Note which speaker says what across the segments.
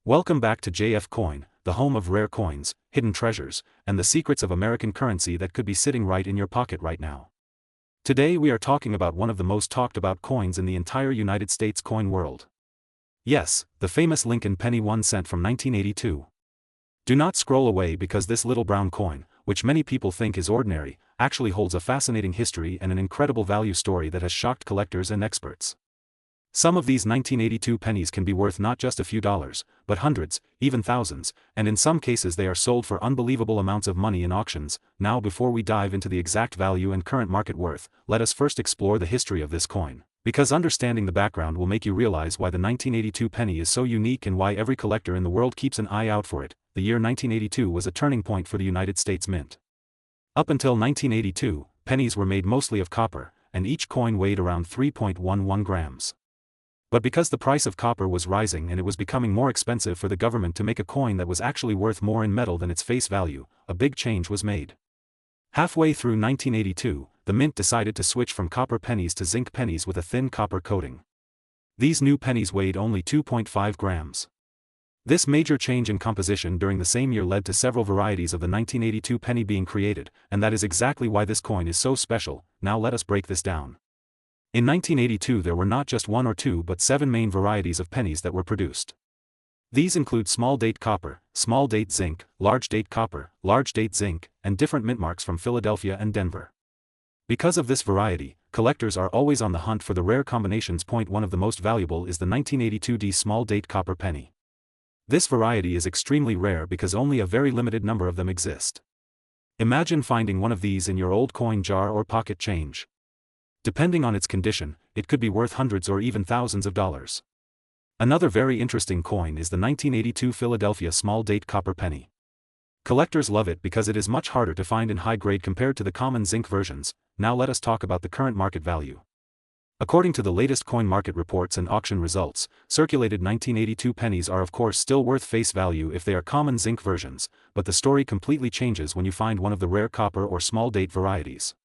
Speaker 1: Welcome back to JF Coin, the home of rare coins, hidden treasures, and the secrets of American currency that could be sitting right in your pocket right now. Today we are talking about one of the most talked about coins in the entire United States coin world. Yes, the famous Lincoln penny 1 cent from 1982. Do not scroll away because this little brown coin, which many people think is ordinary, actually holds a fascinating history and an incredible value story that has shocked collectors and experts. Some of these 1982 pennies can be worth not just a few dollars, but hundreds, even thousands, and in some cases they are sold for unbelievable amounts of money in auctions. Now, before we dive into the exact value and current market worth, let us first explore the history of this coin, because understanding the background will make you realize why the 1982 penny is so unique and why every collector in the world keeps an eye out for it. The year 1982 was a turning point for the United States Mint. Up until 1982, pennies were made mostly of copper, and each coin weighed around 3.11 grams. But because the price of copper was rising and it was becoming more expensive for the government to make a coin that was actually worth more in metal than its face value, a big change was made. Halfway through 1982, the mint decided to switch from copper pennies to zinc pennies with a thin copper coating. These new pennies weighed only 2.5 grams. This major change in composition during the same year led to several varieties of the 1982 penny being created, and that is exactly why this coin is so special. Now let us break this down. In 1982 there were not just one or two but 7 main varieties of pennies that were produced. These include small date copper, small date zinc, large date copper, large date zinc, and different mint marks from Philadelphia and Denver. Because of this variety, collectors are always on the hunt for the rare combinations. One of the most valuable is the 1982D small date copper penny. This variety is extremely rare because only a very limited number of them exist. Imagine finding one of these in your old coin jar or pocket change. Depending on its condition, it could be worth hundreds or even thousands of dollars. Another very interesting coin is the 1982 Philadelphia small date copper penny. Collectors love it because it is much harder to find in high grade compared to the common zinc versions. Now let us talk about the current market value. According to the latest coin market reports and auction results, circulated 1982 pennies are of course still worth face value if they are common zinc versions, but the story completely changes when you find one of the rare copper or small date varieties.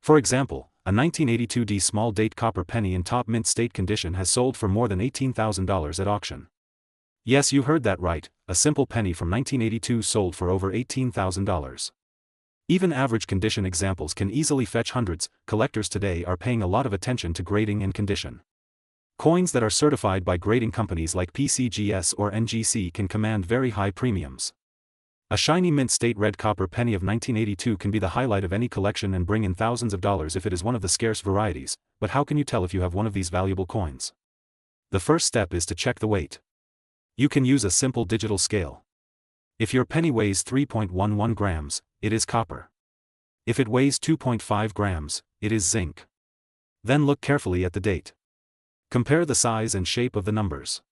Speaker 1: For example, a 1982D small date copper penny in top mint state condition has sold for more than $18,000 at auction. Yes, you heard that right, a simple penny from 1982 sold for over $18,000. Even average condition examples can easily fetch hundreds. Collectors today are paying a lot of attention to grading and condition. Coins that are certified by grading companies like PCGS or NGC can command very high premiums. A shiny mint state red copper penny of 1982 can be the highlight of any collection and bring in thousands of dollars if it is one of the scarce varieties. But how can you tell if you have one of these valuable coins? The first step is to check the weight. You can use a simple digital scale. If your penny weighs 3.11 grams, it is copper. If it weighs 2.5 grams, it is zinc. Then look carefully at the date. Compare the size and shape of the numbers.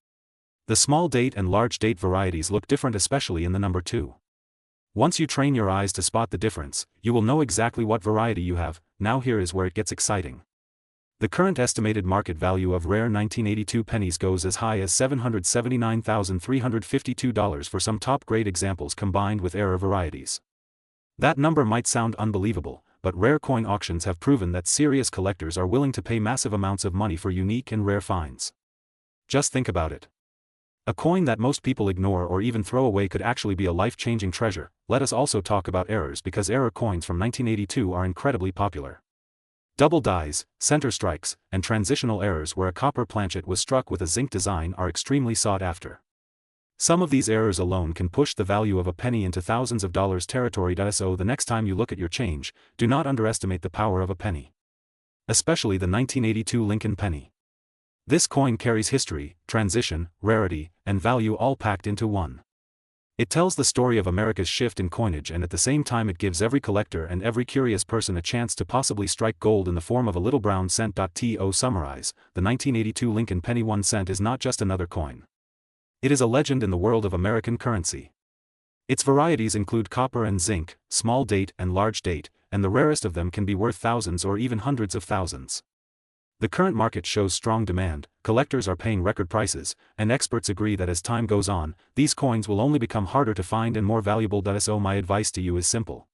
Speaker 1: The small date and large date varieties look different, especially in the number 2. Once you train your eyes to spot the difference, you will know exactly what variety you have. Now here is where it gets exciting. The current estimated market value of rare 1982 pennies goes as high as $779,352 for some top-grade examples combined with rarer varieties. That number might sound unbelievable, but rare coin auctions have proven that serious collectors are willing to pay massive amounts of money for unique and rare finds. Just think about it. A coin that most people ignore or even throw away could actually be a life-changing treasure. Let us also talk about errors because error coins from 1982 are incredibly popular. Double dies, center strikes, and transitional errors where a copper planchet was struck with a zinc design are extremely sought after. Some of these errors alone can push the value of a penny into thousands of dollars territory. So the next time you look at your change, do not underestimate the power of a penny. Especially the 1982 Lincoln penny. This coin carries history, transition, rarity, and value all packed into one. It tells the story of America's shift in coinage, and at the same time it gives every collector and every curious person a chance to possibly strike gold in the form of a little brown cent. To summarize, the 1982 Lincoln penny 1 cent is not just another coin. It is a legend in the world of American currency. Its varieties include copper and zinc, small date and large date, and the rarest of them can be worth thousands or even hundreds of thousands. The current market shows strong demand, collectors are paying record prices, and experts agree that as time goes on, these coins will only become harder to find and more valuable. So my advice to you is simple.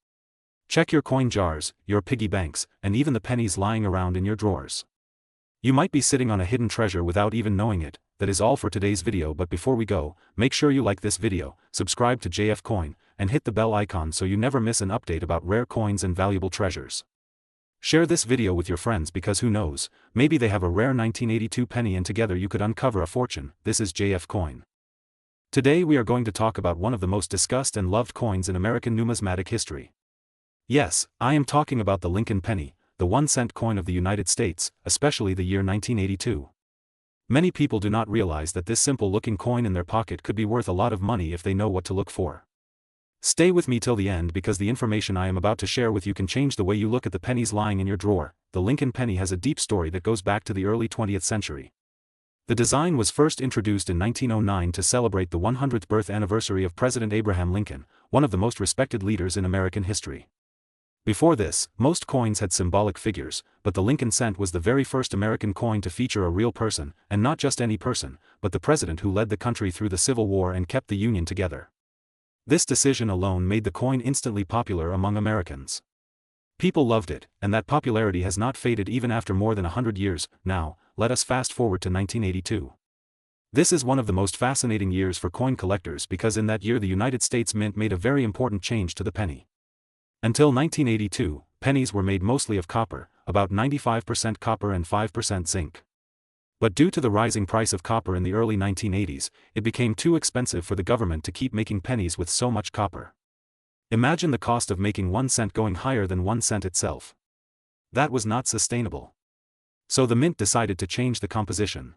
Speaker 1: Check your coin jars, your piggy banks, and even the pennies lying around in your drawers. You might be sitting on a hidden treasure without even knowing it. That is all for today's video, but before we go, make sure you like this video, subscribe to JF Coin, and hit the bell icon so you never miss an update about rare coins and valuable treasures. Share this video with your friends because who knows, maybe they have a rare 1982 penny and together you could uncover a fortune. This is JF Coin. Today we are going to talk about one of the most discussed and loved coins in American numismatic history. Yes, I am talking about the Lincoln penny, the 1-cent coin of the United States, especially the year 1982. Many people do not realize that this simple-looking coin in their pocket could be worth a lot of money if they know what to look for. Stay with me till the end because the information I am about to share with you can change the way you look at the pennies lying in your drawer. The Lincoln penny has a deep story that goes back to the early 20th century. The design was first introduced in 1909 to celebrate the 100th birth anniversary of President Abraham Lincoln, one of the most respected leaders in American history. Before this, most coins had symbolic figures, but the Lincoln cent was the very first American coin to feature a real person, and not just any person, but the president who led the country through the Civil War and kept the Union together. This decision alone made the coin instantly popular among Americans. People loved it, and that popularity has not faded even after more than 100 years. Now, let us fast forward to 1982. This is one of the most fascinating years for coin collectors because in that year the United States Mint made a very important change to the penny. Until 1982, pennies were made mostly of copper, about 95% copper and 5% zinc. But due to the rising price of copper in the early 1980s, it became too expensive for the government to keep making pennies with so much copper. Imagine the cost of making 1 cent going higher than 1 cent itself. That was not sustainable. So the mint decided to change the composition.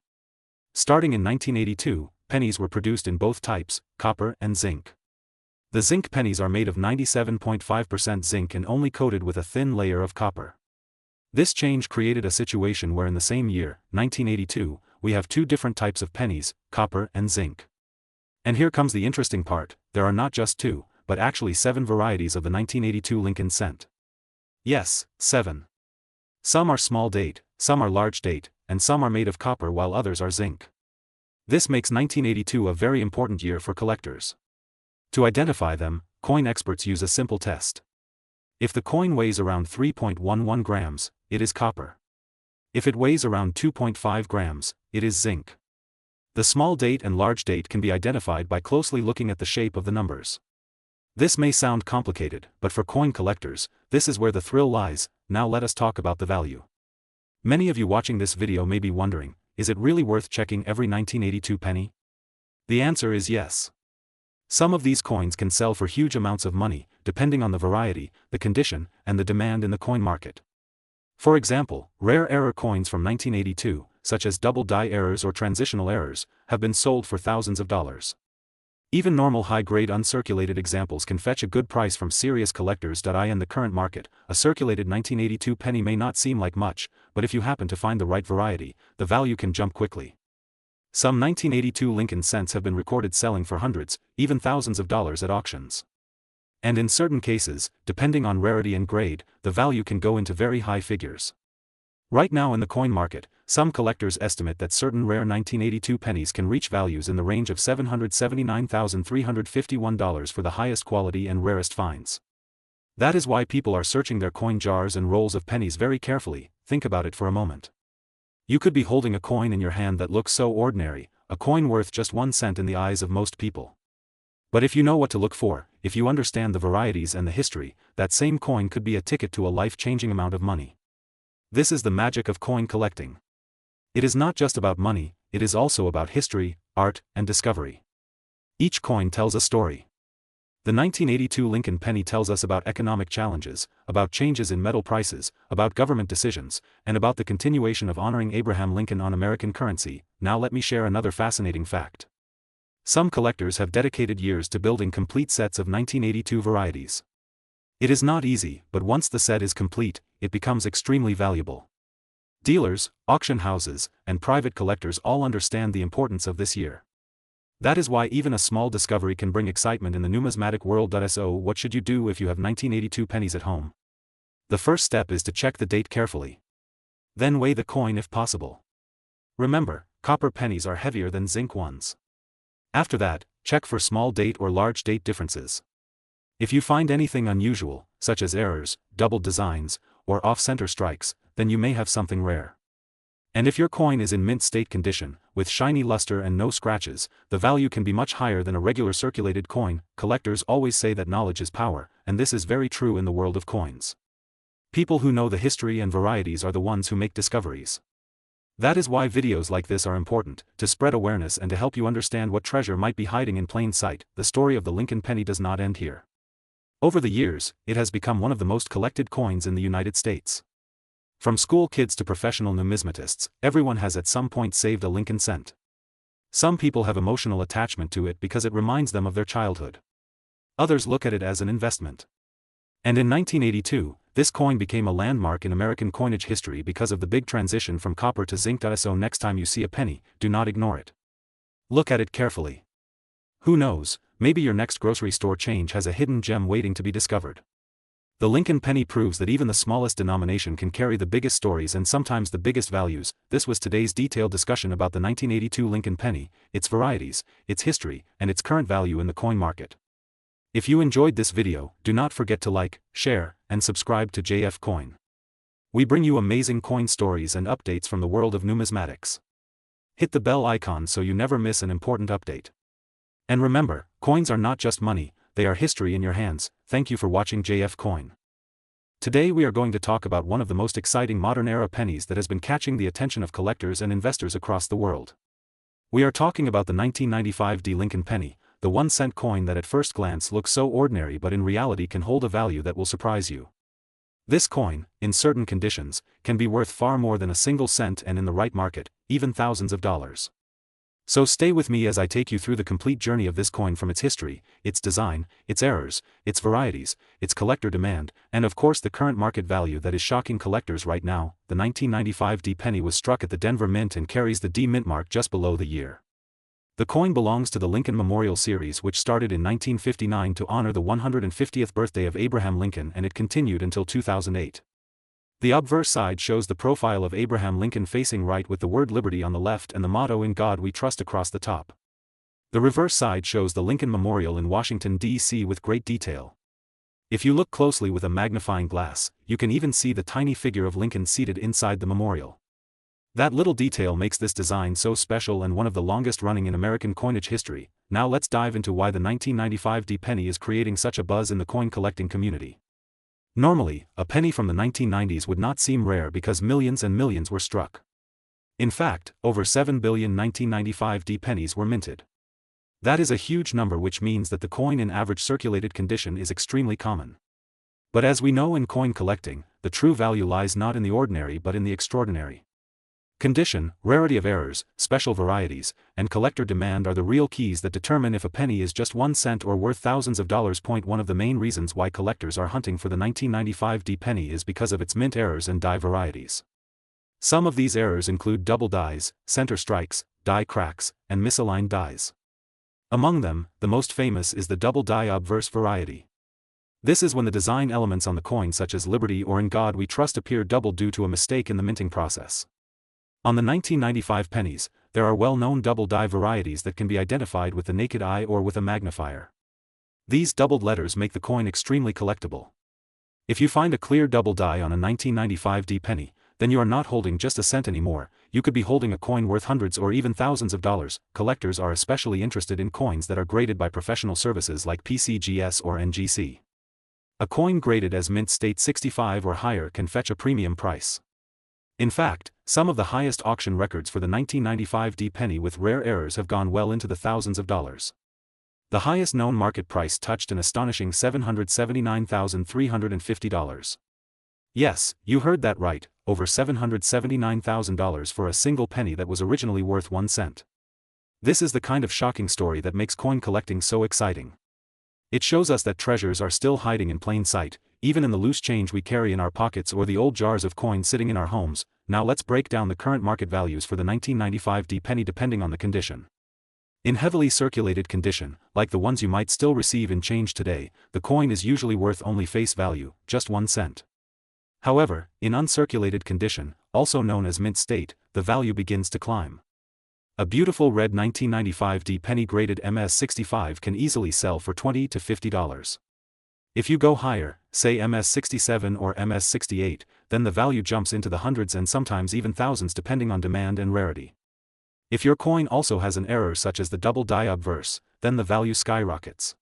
Speaker 1: Starting in 1982, pennies were produced in both types, copper and zinc. The zinc pennies are made of 97.5% zinc and only coated with a thin layer of copper. This change created a situation where in the same year, 1982, we have two different types of pennies, copper and zinc. And here comes the interesting part, there are not just two, but actually 7 varieties of the 1982 Lincoln cent. Yes, 7. Some are small date, some are large date, and some are made of copper while others are zinc. This makes 1982 a very important year for collectors. To identify them, coin experts use a simple test. If the coin weighs around 3.11 grams, it is copper. If it weighs around 2.5 grams, it is zinc. The small date and large date can be identified by closely looking at the shape of the numbers. This may sound complicated, but for coin collectors, this is where the thrill lies. Now let us talk about the value. Many of you watching this video may be wondering, is it really worth checking every 1982 penny? The answer is yes. Some of these coins can sell for huge amounts of money, depending on the variety, the condition, and the demand in the coin market. For example, rare error coins from 1982, such as double die errors or transitional errors, have been sold for thousands of dollars. Even normal high-grade uncirculated examples can fetch a good price from serious collectors. In the current market, a circulated 1982 penny may not seem like much, but if you happen to find the right variety, the value can jump quickly. Some 1982 Lincoln cents have been recorded selling for hundreds, even thousands of dollars at auctions. And in certain cases, depending on rarity and grade, the value can go into very high figures. Right now in the coin market, some collectors estimate that certain rare 1982 pennies can reach values in the range of $779,351 for the highest quality and rarest finds. That is why people are searching their coin jars and rolls of pennies very carefully. Think about it for a moment. You could be holding a coin in your hand that looks so ordinary, a coin worth just 1 cent in the eyes of most people. But if you know what to look for, if you understand the varieties and the history, that same coin could be a ticket to a life-changing amount of money. This is the magic of coin collecting. It is not just about money, it is also about history, art, and discovery. Each coin tells a story. The 1982 Lincoln penny tells us about economic challenges, about changes in metal prices, about government decisions, and about the continuation of honoring Abraham Lincoln on American currency. Now let me share another fascinating fact. Some collectors have dedicated years to building complete sets of 1982 varieties. It is not easy, but once the set is complete, it becomes extremely valuable. Dealers, auction houses, and private collectors all understand the importance of this year. That is why even a small discovery can bring excitement in the numismatic world. So what should you do if you have 1982 pennies at home? The first step is to check the date carefully. Then weigh the coin if possible. Remember, copper pennies are heavier than zinc ones. After that, check for small date or large date differences. If you find anything unusual, such as errors, double designs, or off-center strikes, then you may have something rare. And if your coin is in mint state condition, with shiny luster and no scratches, the value can be much higher than a regular circulated coin. Collectors always say that knowledge is power, and this is very true in the world of coins. People who know the history and varieties are the ones who make discoveries. That is why videos like this are important, to spread awareness and to help you understand what treasure might be hiding in plain sight. The story of the Lincoln penny does not end here. Over the years, it has become one of the most collected coins in the United States. From school kids to professional numismatists, everyone has at some point saved a Lincoln cent. Some people have emotional attachment to it because it reminds them of their childhood. Others look at it as an investment. And in 1982, this coin became a landmark in American coinage history because of the big transition from copper to zinc. So next time you see a penny, do not ignore it. Look at it carefully. Who knows, maybe your next grocery store change has a hidden gem waiting to be discovered. The Lincoln penny proves that even the smallest denomination can carry the biggest stories and sometimes the biggest values. This was today's detailed discussion about the 1982 Lincoln penny, its varieties, its history, and its current value in the coin market. If you enjoyed this video, do not forget to like, share, and subscribe to JF Coin. We bring you amazing coin stories and updates from the world of numismatics. Hit the bell icon so you never miss an important update. And remember, coins are not just money, they are history in your hands. Thank you for watching JF Coin. Today we are going to talk about one of the most exciting modern-era pennies that has been catching the attention of collectors and investors across the world. We are talking about the 1995 Lincoln penny, the 1-cent coin that at first glance looks so ordinary but in reality can hold a value that will surprise you. This coin, in certain conditions, can be worth far more than a single cent and in the right market, even thousands of dollars. So stay with me as I take you through the complete journey of this coin from its history, its design, its errors, its varieties, its collector demand, and of course the current market value that is shocking collectors right now. The 1995 penny was struck at the Denver Mint and carries the D Mint mark just below the year. The coin belongs to the Lincoln Memorial Series, which started in 1959 to honor the 150th birthday of Abraham Lincoln, and it continued until 2008. The obverse side shows the profile of Abraham Lincoln facing right with the word liberty on the left and the motto "In God We Trust" across the top. The reverse side shows the Lincoln Memorial in Washington, D.C. with great detail. If you look closely with a magnifying glass, you can even see the tiny figure of Lincoln seated inside the memorial. That little detail makes this design so special and one of the longest running in American coinage history. Now let's dive into why the 1995 penny is creating such a buzz in the coin collecting community. Normally, a penny from the 1990s would not seem rare because millions and millions were struck. In fact, over 7 billion 1995 pennies were minted. That is a huge number, which means that the coin in average circulated condition is extremely common. But as we know in coin collecting, the true value lies not in the ordinary but in the extraordinary. Condition, rarity of errors, special varieties, and collector demand are the real keys that determine if a penny is just 1 cent or worth thousands of dollars. One of the main reasons why collectors are hunting for the 1995 penny is because of its mint errors and die varieties. Some of these errors include double dies, center strikes, die cracks, and misaligned dies. Among them, the most famous is the double die obverse variety. This is when the design elements on the coin, such as Liberty or In God We Trust, appear double due to a mistake in the minting process. On the 1995 pennies, there are well-known double die varieties that can be identified with the naked eye or with a magnifier. These doubled letters make the coin extremely collectible. If you find a clear double die on a 1995 penny, then you are not holding just a cent anymore, you could be holding a coin worth hundreds or even thousands of dollars. Collectors are especially interested in coins that are graded by professional services like PCGS or NGC. A coin graded as mint state 65 or higher can fetch a premium price. In fact, some of the highest auction records for the 1995 penny with rare errors have gone well into the thousands of dollars. The highest known market price touched an astonishing $779,350. Yes, you heard that right, over $779,000 for a single penny that was originally worth 1 cent. This is the kind of shocking story that makes coin collecting so exciting. It shows us that treasures are still hiding in plain sight, even in the loose change we carry in our pockets or the old jars of coins sitting in our homes. Now let's break down the current market values for the 1995 penny depending on the condition. In heavily circulated condition, like the ones you might still receive in change today, the coin is usually worth only face value, just 1 cent. However, in uncirculated condition, also known as mint state, the value begins to climb. A beautiful red 1995 penny graded MS65 can easily sell for $20 to $50. If you go higher, say MS67 or MS68, then the value jumps into the hundreds and sometimes even thousands depending on demand and rarity. If your coin also has an error such as the double die obverse, then the value skyrockets.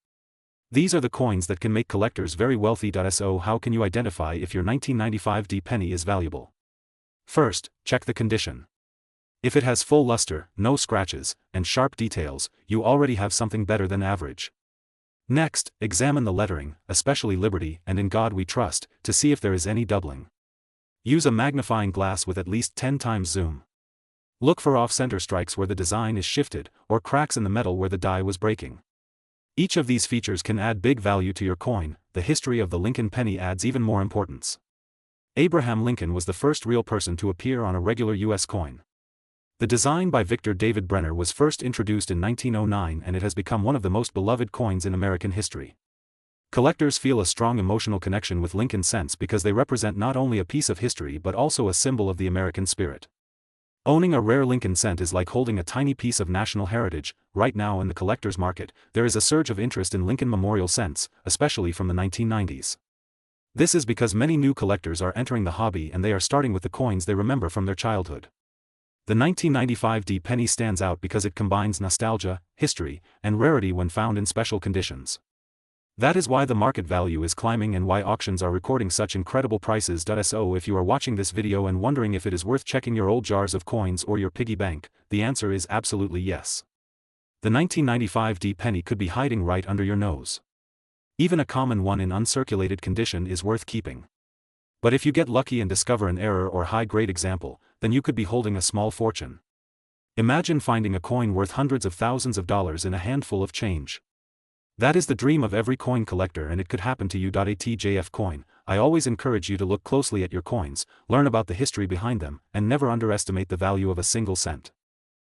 Speaker 1: These are the coins that can make collectors very wealthy. So how can you identify if your 1995 D penny is valuable? First, check the condition. If it has full luster, no scratches, and sharp details, you already have something better than average. Next, examine the lettering, especially Liberty and In God We Trust, to see if there is any doubling. Use a magnifying glass with at least 10 times zoom. Look for off-center strikes where the design is shifted, or cracks in the metal where the die was breaking. Each of these features can add big value to your coin. The history of the Lincoln penny adds even more importance. Abraham Lincoln was the first real person to appear on a regular U.S. coin. The design by Victor David Brenner was first introduced in 1909 and it has become one of the most beloved coins in American history. Collectors feel a strong emotional connection with Lincoln cents because they represent not only a piece of history but also a symbol of the American spirit. Owning a rare Lincoln cent is like holding a tiny piece of national heritage. Right now in the collector's market, there is a surge of interest in Lincoln Memorial cents, especially from the 1990s. This is because many new collectors are entering the hobby and they are starting with the coins they remember from their childhood. The 1995 D penny stands out because it combines nostalgia, history, and rarity when found in special conditions. That is why the market value is climbing and why auctions are recording such incredible prices. So if you are watching this video and wondering if it is worth checking your old jars of coins or your piggy bank, the answer is absolutely yes. The 1995 D penny could be hiding right under your nose. Even a common one in uncirculated condition is worth keeping. But if you get lucky and discover an error or high-grade example, then you could be holding a small fortune. Imagine finding a coin worth hundreds of thousands of dollars in a handful of change. That is the dream of every coin collector and it could happen to you. ATJF coin, I always encourage you to look closely at your coins, learn about the history behind them, and never underestimate the value of a single cent.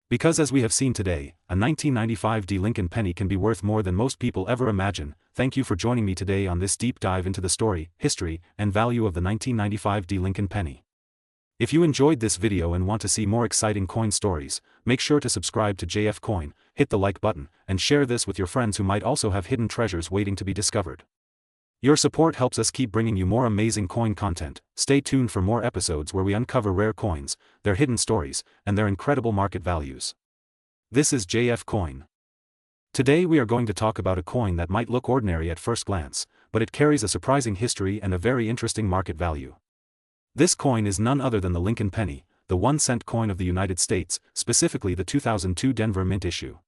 Speaker 1: Because as we have seen today, a 1995 D Lincoln penny can be worth more than most people ever imagine. Thank you for joining me today on this deep dive into the story, history, and value of the 1995 D Lincoln penny. If you enjoyed this video and want to see more exciting coin stories, make sure to subscribe to JF Coin, hit the like button, and share this with your friends who might also have hidden treasures waiting to be discovered. Your support helps us keep bringing you more amazing coin content. Stay tuned for more episodes where we uncover rare coins, their hidden stories, and their incredible market values. This is JF Coin. Today we are going to talk about a coin that might look ordinary at first glance, but it carries a surprising history and a very interesting market value. This coin is none other than the Lincoln penny, the 1-cent coin of the United States, specifically the 2002 Denver Mint issue.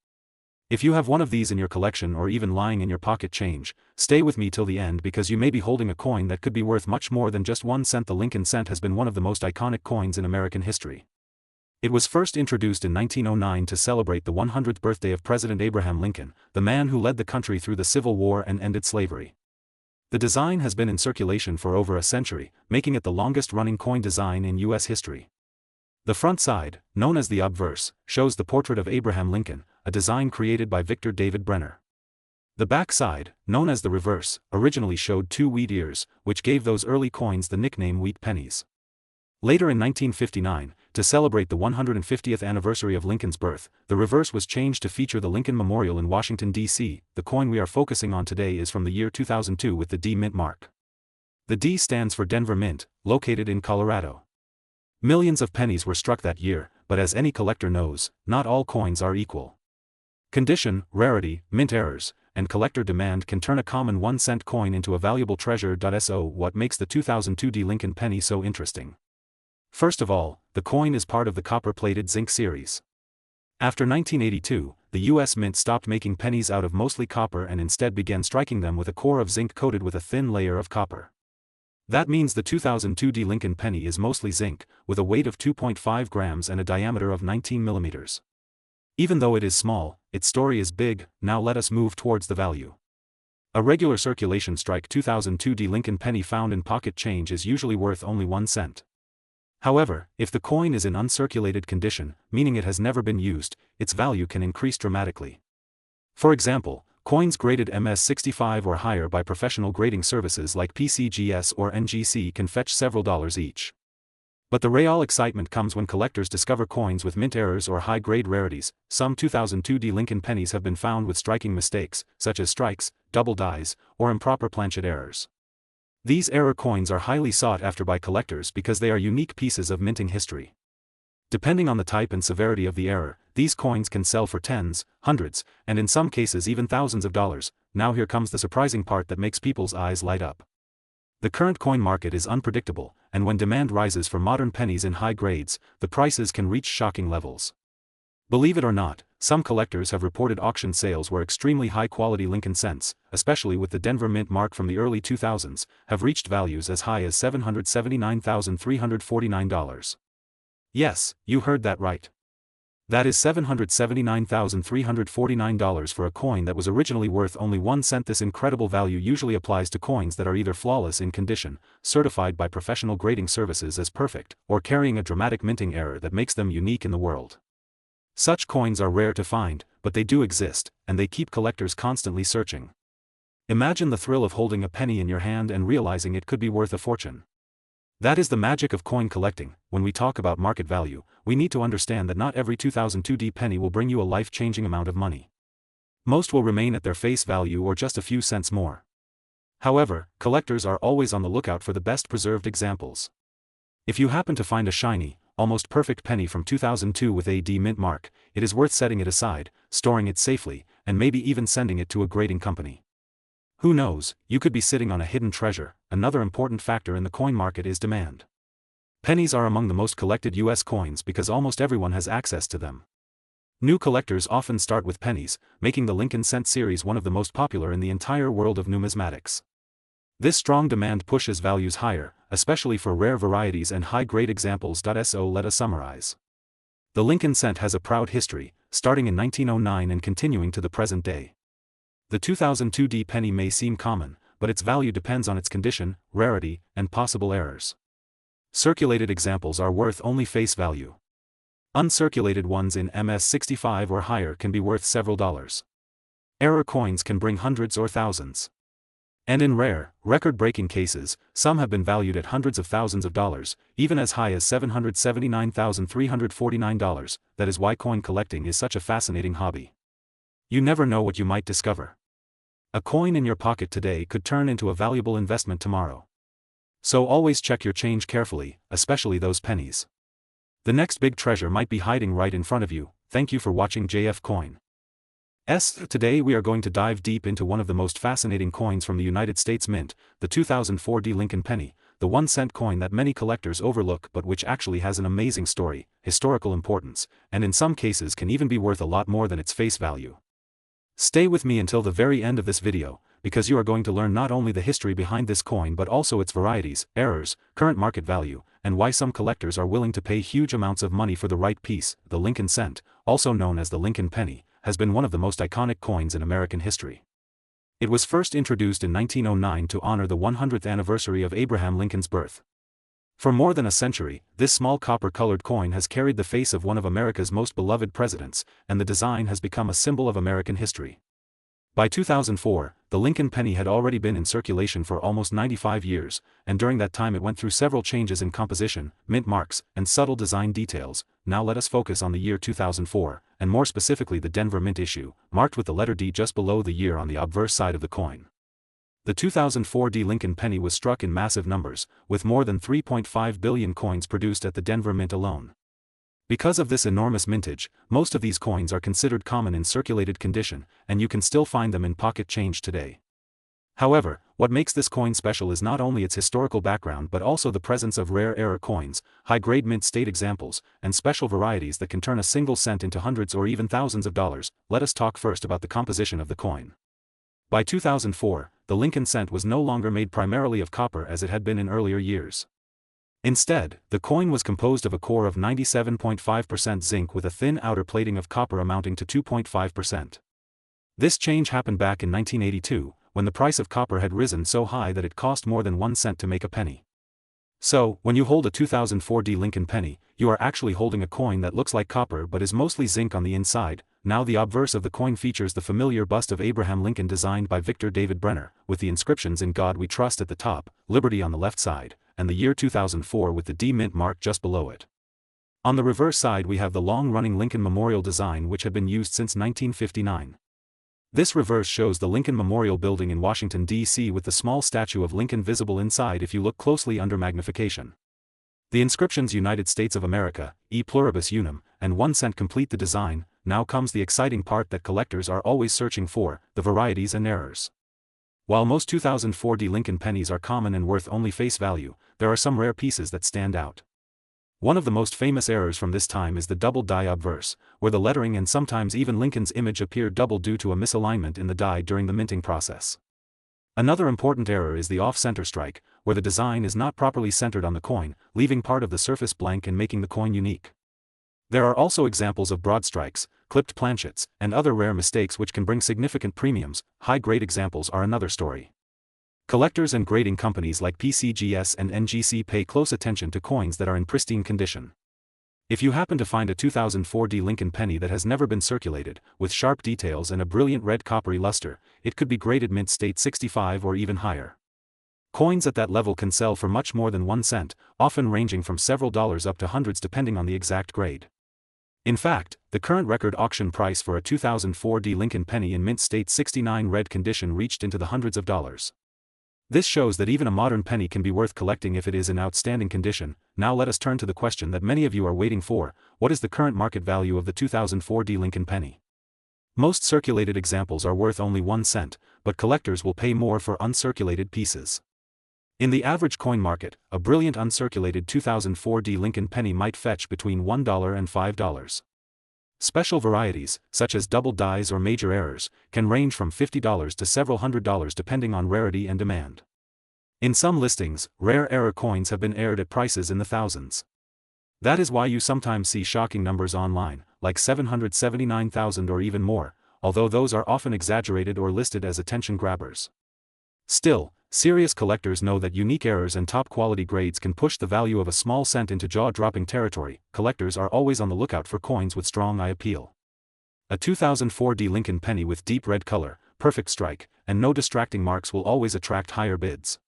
Speaker 1: If you have one of these in your collection or even lying in your pocket change, stay with me till the end because you may be holding a coin that could be worth much more than just 1 cent. The Lincoln cent has been one of the most iconic coins in American history. It was first introduced in 1909 to celebrate the 100th birthday of President Abraham Lincoln, the man who led the country through the Civil War and ended slavery. The design has been in circulation for over a century, making it the longest-running coin design in U.S. history. The front side, known as the obverse, shows the portrait of Abraham Lincoln, a design created by Victor David Brenner. The back side, known as the reverse, originally showed 2 wheat ears, which gave those early coins the nickname wheat pennies. Later in 1959, to celebrate the 150th anniversary of Lincoln's birth, the reverse was changed to feature the Lincoln Memorial in Washington, D.C. The coin we are focusing on today is from the year 2002 with the D Mint mark. The D stands for Denver Mint, located in Colorado. Millions of pennies were struck that year, but as any collector knows, not all coins are equal. Condition, rarity, mint errors, and collector demand can turn a common 1-cent coin into a valuable treasure. So what makes the 2002 D Lincoln penny so interesting? First of all, the coin is part of the copper-plated zinc series. After 1982, the U.S. Mint stopped making pennies out of mostly copper and instead began striking them with a core of zinc coated with a thin layer of copper. That means the 2002 D Lincoln penny is mostly zinc, with a weight of 2.5 grams and a diameter of 19 millimeters. Even though it is small, its story is big. Now let us move towards the value. A regular circulation strike 2002 D Lincoln penny found in pocket change is usually worth only 1 cent. However, if the coin is in uncirculated condition, meaning it has never been used, its value can increase dramatically. For example, coins graded MS-65 or higher by professional grading services like PCGS or NGC can fetch several dollars each. But the real excitement comes when collectors discover coins with mint errors or high-grade rarities. Some 2002 D Lincoln pennies have been found with striking mistakes, such as strikes, double dies, or improper planchet errors. These error coins are highly sought after by collectors because they are unique pieces of minting history. Depending on the type and severity of the error, these coins can sell for tens, hundreds, and in some cases even thousands of dollars. Now here comes the surprising part that makes people's eyes light up. The current coin market is unpredictable, and when demand rises for modern pennies in high grades, the prices can reach shocking levels. Believe it or not, some collectors have reported auction sales where extremely high-quality Lincoln cents, especially with the Denver Mint mark from the early 2000s, have reached values as high as $779,349. Yes, you heard that right. That is $779,349 for a coin that was originally worth only 1 cent. This incredible value usually applies to coins that are either flawless in condition, certified by professional grading services as perfect, or carrying a dramatic minting error that makes them unique in the world. Such coins are rare to find, but they do exist, and they keep collectors constantly searching. Imagine the thrill of holding a penny in your hand and realizing it could be worth a fortune. That is the magic of coin collecting. When we talk about market value, we need to understand that not every 2002D penny will bring you a life-changing amount of money. Most will remain at their face value or just a few cents more. However, collectors are always on the lookout for the best preserved examples. If you happen to find a shiny, almost perfect penny from 2002 with a D mint mark, it is worth setting it aside, storing it safely, and maybe even sending it to a grading company. Who knows, you could be sitting on a hidden treasure. Another important factor in the coin market is demand. Pennies are among the most collected US coins because almost everyone has access to them. New collectors often start with pennies, making the Lincoln Cent series one of the most popular in the entire world of numismatics. This strong demand pushes values higher, especially for rare varieties and high-grade examples. So let us summarize. The Lincoln Cent has a proud history, starting in 1909 and continuing to the present day. The 2002D penny may seem common, but its value depends on its condition, rarity, and possible errors. Circulated examples are worth only face value. Uncirculated ones in MS-65 or higher can be worth several dollars. Error coins can bring hundreds or thousands. And in rare, record-breaking cases, some have been valued at hundreds of thousands of dollars, even as high as $779,349. That is why coin collecting is such a fascinating hobby. You never know what you might discover. A coin in your pocket today could turn into a valuable investment tomorrow. So always check your change carefully, especially those pennies. The next big treasure might be hiding right in front of you. Thank you for watching JF Coin. Today we are going to dive deep into one of the most fascinating coins from the United States Mint, the 2004D Lincoln Penny, the 1-cent coin that many collectors overlook but which actually has an amazing story, historical importance, and in some cases can even be worth a lot more than its face value. Stay with me until the very end of this video, because you are going to learn not only the history behind this coin but also its varieties, errors, current market value, and why some collectors are willing to pay huge amounts of money for the right piece. The Lincoln Cent, also known as the Lincoln Penny, has been one of the most iconic coins in American history. It was first introduced in 1909 to honor the 100th anniversary of Abraham Lincoln's birth. For more than a century, this small copper-colored coin has carried the face of one of America's most beloved presidents, and the design has become a symbol of American history. By 2004, the Lincoln Penny had already been in circulation for almost 95 years, and during that time it went through several changes in composition, mint marks, and subtle design details. Now let us focus on the year 2004, and more specifically the Denver Mint issue, marked with the letter D just below the year on the obverse side of the coin. The 2004D Lincoln Penny was struck in massive numbers, with more than 3.5 billion coins produced at the Denver Mint alone. Because of this enormous mintage, most of these coins are considered common in circulated condition, and you can still find them in pocket change today. However, what makes this coin special is not only its historical background but also the presence of rare error coins, high-grade mint state examples, and special varieties that can turn a single cent into hundreds or even thousands of dollars. Let us talk first about the composition of the coin. By 2004, the Lincoln Cent was no longer made primarily of copper as it had been in earlier years. Instead, the coin was composed of a core of 97.5% zinc with a thin outer plating of copper amounting to 2.5%. This change happened back in 1982, when the price of copper had risen so high that it cost more than 1 cent to make a penny. So, when you hold a 2004D Lincoln Penny, you are actually holding a coin that looks like copper but is mostly zinc on the inside. Now the obverse of the coin features the familiar bust of Abraham Lincoln designed by Victor David Brenner, with the inscriptions "In God We Trust" at the top, "Liberty" on the left side, and the year 2004 with the D Mint mark just below it. On the reverse side we have the long-running Lincoln Memorial design which had been used since 1959. This reverse shows the Lincoln Memorial Building in Washington, D.C. with the small statue of Lincoln visible inside if you look closely under magnification. The inscriptions United States of America, E pluribus unum, and 1 cent complete the design. Now comes the exciting part that collectors are always searching for, the varieties and errors. While most 2004 Lincoln pennies are common and worth only face value, there are some rare pieces that stand out. One of the most famous errors from this time is the double die obverse, where the lettering and sometimes even Lincoln's image appear double due to a misalignment in the die during the minting process. Another important error is the off-center strike, where the design is not properly centered on the coin, leaving part of the surface blank and making the coin unique. There are also examples of broad strikes, clipped planchets, and other rare mistakes which can bring significant premiums. High-grade examples are another story. Collectors and grading companies like PCGS and NGC pay close attention to coins that are in pristine condition. If you happen to find a 2004 Lincoln penny that has never been circulated, with sharp details and a brilliant red coppery luster, it could be graded mint state 65 or even higher. Coins at that level can sell for much more than 1 cent, often ranging from several dollars up to hundreds depending on the exact grade. In fact, the current record auction price for a 2004 Lincoln penny in mint state 69 red condition reached into the hundreds of dollars. This shows that even a modern penny can be worth collecting if it is in outstanding condition. Now let us turn to the question that many of you are waiting for: what is the current market value of the 2004 Lincoln penny? Most circulated examples are worth only 1 cent, but collectors will pay more for uncirculated pieces. In the average coin market, a brilliant uncirculated 2004 Lincoln penny might fetch between $1 and $5. Special varieties, such as double dies or major errors, can range from $50 to several $100s depending on rarity and demand. In some listings, rare error coins have been aired at prices in the thousands. That is why you sometimes see shocking numbers online, like 779,000 or even more, although those are often exaggerated or listed as attention grabbers. Still, serious collectors know that unique errors and top-quality grades can push the value of a small cent into jaw-dropping territory. Collectors are always on the lookout for coins with strong eye appeal. A 2004 Lincoln penny with deep red color, perfect strike, and no distracting marks will always attract higher bids.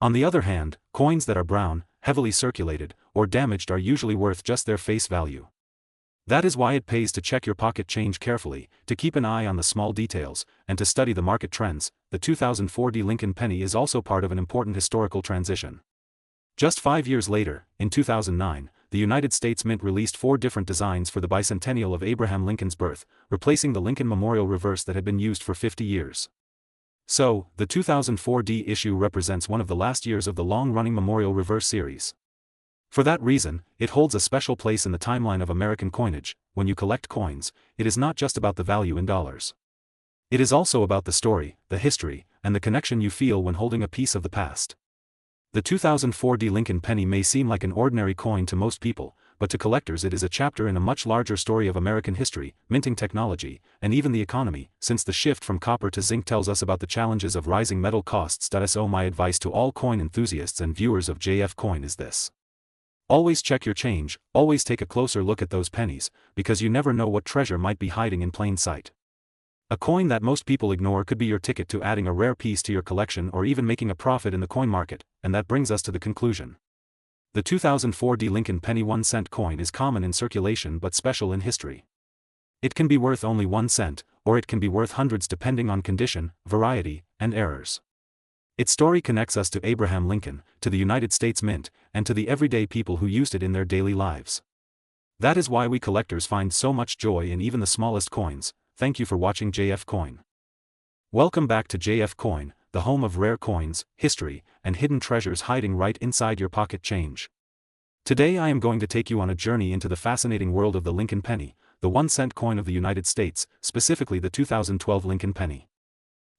Speaker 1: On the other hand, coins that are brown, heavily circulated, or damaged are usually worth just their face value. That is why it pays to check your pocket change carefully, to keep an eye on the small details, and to study the market trends. The 2004 Lincoln penny is also part of an important historical transition. Just 5 years later, in 2009, the United States Mint released 4 different designs for the bicentennial of Abraham Lincoln's birth, replacing the Lincoln Memorial reverse that had been used for 50 years. So, the 2004 issue represents one of the last years of the long-running Memorial Reverse series. For that reason, it holds a special place in the timeline of American coinage. When you collect coins, it is not just about the value in dollars. It is also about the story, the history, and the connection you feel when holding a piece of the past. The 2004 Lincoln penny may seem like an ordinary coin to most people, but to collectors it is a chapter in a much larger story of American history, minting technology, and even the economy, since the shift from copper to zinc tells us about the challenges of rising metal costs. So my advice to all coin enthusiasts and viewers of JF Coin is this. Always check your change, always take a closer look at those pennies, because you never know what treasure might be hiding in plain sight. A coin that most people ignore could be your ticket to adding a rare piece to your collection or even making a profit in the coin market, and that brings us to the conclusion. The 2004 Lincoln penny 1 cent coin is common in circulation but special in history. It can be worth only 1 cent, or it can be worth hundreds depending on condition, variety, and errors. Its story connects us to Abraham Lincoln, to the United States Mint, and to the everyday people who used it in their daily lives. That is why we collectors find so much joy in even the smallest coins. Thank you for watching JF Coin. Welcome back to JF Coin, the home of rare coins, history, and hidden treasures hiding right inside your pocket change. Today I am going to take you on a journey into the fascinating world of the Lincoln penny, the 1 cent coin of the United States, specifically the 2012 Lincoln penny.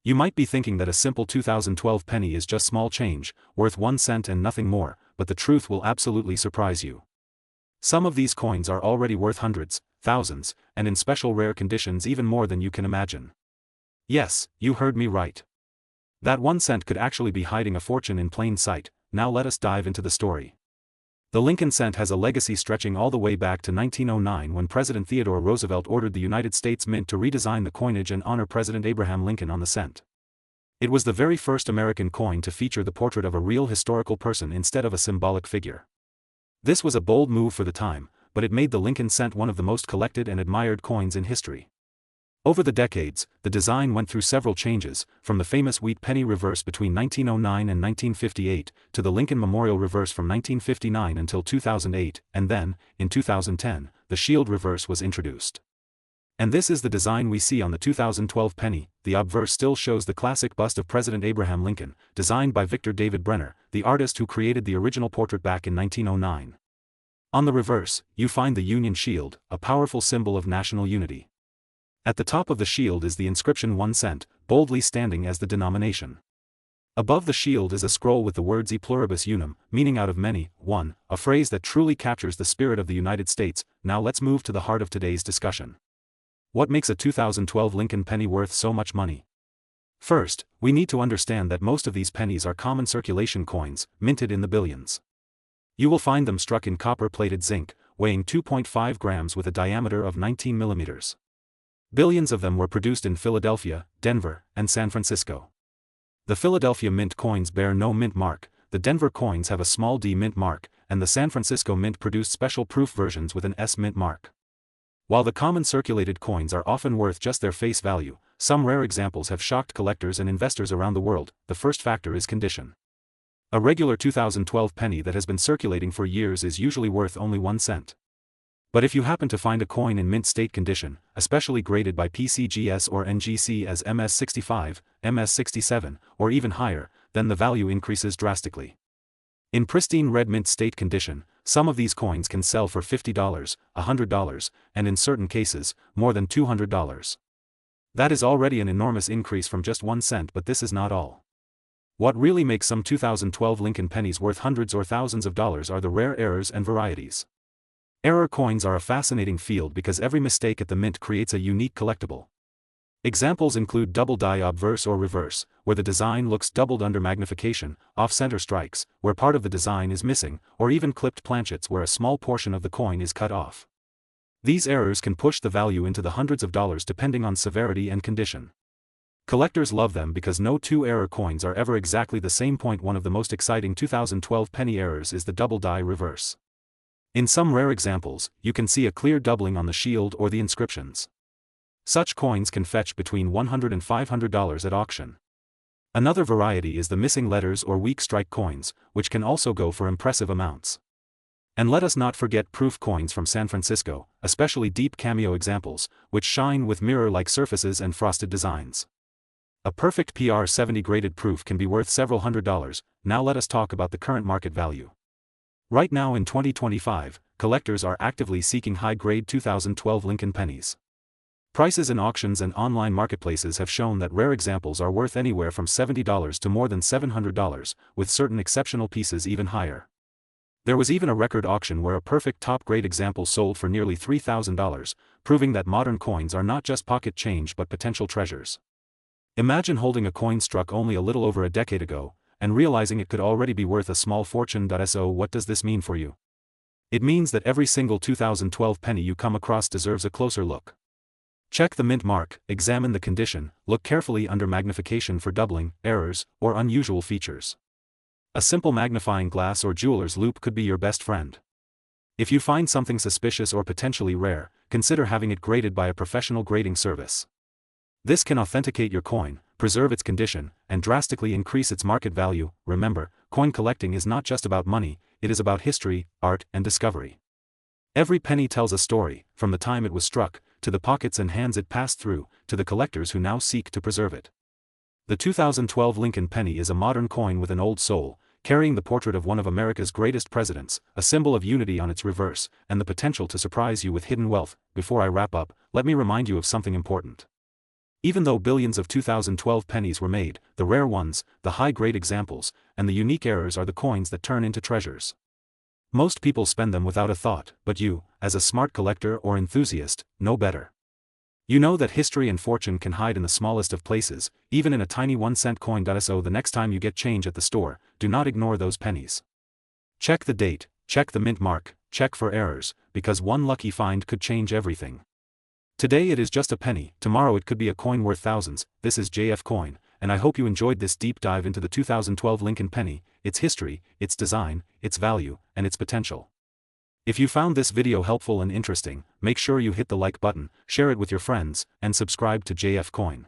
Speaker 1: You might be thinking that a simple 2012 penny is just small change, worth 1 cent and nothing more, but the truth will absolutely surprise you. Some of these coins are already worth hundreds, thousands, and in special rare conditions even more than you can imagine. Yes, you heard me right. That 1 cent could actually be hiding a fortune in plain sight. Now let us dive into the story. The Lincoln cent has a legacy stretching all the way back to 1909 when President Theodore Roosevelt ordered the United States Mint to redesign the coinage and honor President Abraham Lincoln on the cent. It was the very first American coin to feature the portrait of a real historical person instead of a symbolic figure. This was a bold move for the time, but it made the Lincoln cent one of the most collected and admired coins in history. Over the decades, the design went through several changes, from the famous wheat penny reverse between 1909 and 1958, to the Lincoln Memorial reverse from 1959 until 2008, and then, in 2010, the shield reverse was introduced. And this is the design we see on the 2012 penny. The obverse still shows the classic bust of President Abraham Lincoln, designed by Victor David Brenner, the artist who created the original portrait back in 1909. On the reverse, you find the Union Shield, a powerful symbol of national unity. At the top of the shield is the inscription 1 cent, boldly standing as the denomination. Above the shield is a scroll with the words E pluribus unum, meaning out of many, one, a phrase that truly captures the spirit of the United States. Now let's move to the heart of today's discussion. What makes a 2012 Lincoln penny worth so much money? First, we need to understand that most of these pennies are common circulation coins, minted in the billions. You will find them struck in copper-plated zinc, weighing 2.5 grams with a diameter of 19 millimeters. Billions of them were produced in Philadelphia, Denver, and San Francisco. The Philadelphia mint coins bear no mint mark, the Denver coins have a small d mint mark, and the San Francisco mint produced special proof versions with an S mint mark. While the common circulated coins are often worth just their face value, some rare examples have shocked collectors and investors around the world. The first factor is condition. A regular 2012 penny that has been circulating for years is usually worth only 1 cent. But if you happen to find a coin in mint state condition, especially graded by PCGS or NGC as MS65, MS67, or even higher, then the value increases drastically. In pristine red mint state condition, some of these coins can sell for $50, $100, and in certain cases, more than $200. That is already an enormous increase from just 1 cent, but this is not all. What really makes some 2012 Lincoln pennies worth hundreds or thousands of dollars are the rare errors and varieties. Error coins are a fascinating field because every mistake at the mint creates a unique collectible. Examples include double die obverse or reverse, where the design looks doubled under magnification, off-center strikes, where part of the design is missing, or even clipped planchets where a small portion of the coin is cut off. These errors can push the value into the hundreds of dollars depending on severity and condition. Collectors love them because no two error coins are ever exactly the same. One of the most exciting 2012 penny errors is the double die reverse. In some rare examples, you can see a clear doubling on the shield or the inscriptions. Such coins can fetch between $100 and $500 at auction. Another variety is the missing letters or weak strike coins, which can also go for impressive amounts. And let us not forget proof coins from San Francisco, especially deep cameo examples, which shine with mirror-like surfaces and frosted designs. A perfect PR70 graded proof can be worth several $100s. Now let us talk about the current market value. Right now in 2025, collectors are actively seeking high-grade 2012 Lincoln pennies. Prices in auctions and online marketplaces have shown that rare examples are worth anywhere from $70 to more than $700, with certain exceptional pieces even higher. There was even a record auction where a perfect top-grade example sold for nearly $3,000, proving that modern coins are not just pocket change but potential treasures. Imagine holding a coin struck only a little over a decade ago, and realizing it could already be worth a small fortune. So what does this mean for you? It means that every single 2012 penny you come across deserves a closer look. Check the mint mark, examine the condition, look carefully under magnification for doubling, errors, or unusual features. A simple magnifying glass or jeweler's loupe could be your best friend. If you find something suspicious or potentially rare, consider having it graded by a professional grading service. This can authenticate your coin, preserve its condition, and drastically increase its market value. Remember, coin collecting is not just about money, it is about history, art, and discovery. Every penny tells a story, from the time it was struck, to the pockets and hands it passed through, to the collectors who now seek to preserve it. The 2012 Lincoln penny is a modern coin with an old soul, carrying the portrait of one of America's greatest presidents, a symbol of unity on its reverse, and the potential to surprise you with hidden wealth. Before I wrap up, let me remind you of something important. Even though billions of 2012 pennies were made, the rare ones, the high-grade examples, and the unique errors are the coins that turn into treasures. Most people spend them without a thought, but you, as a smart collector or enthusiast, know better. You know that history and fortune can hide in the smallest of places, even in a tiny 1-cent coin. So the next time you get change at the store, do not ignore those pennies. Check the date, check the mint mark, check for errors, because one lucky find could change everything. Today it is just a penny, tomorrow it could be a coin worth thousands. This is JF Coin, and I hope you enjoyed this deep dive into the 2012 Lincoln penny, its history, its design, its value, and its potential. If you found this video helpful and interesting, make sure you hit the like button, share it with your friends, and subscribe to JF Coin.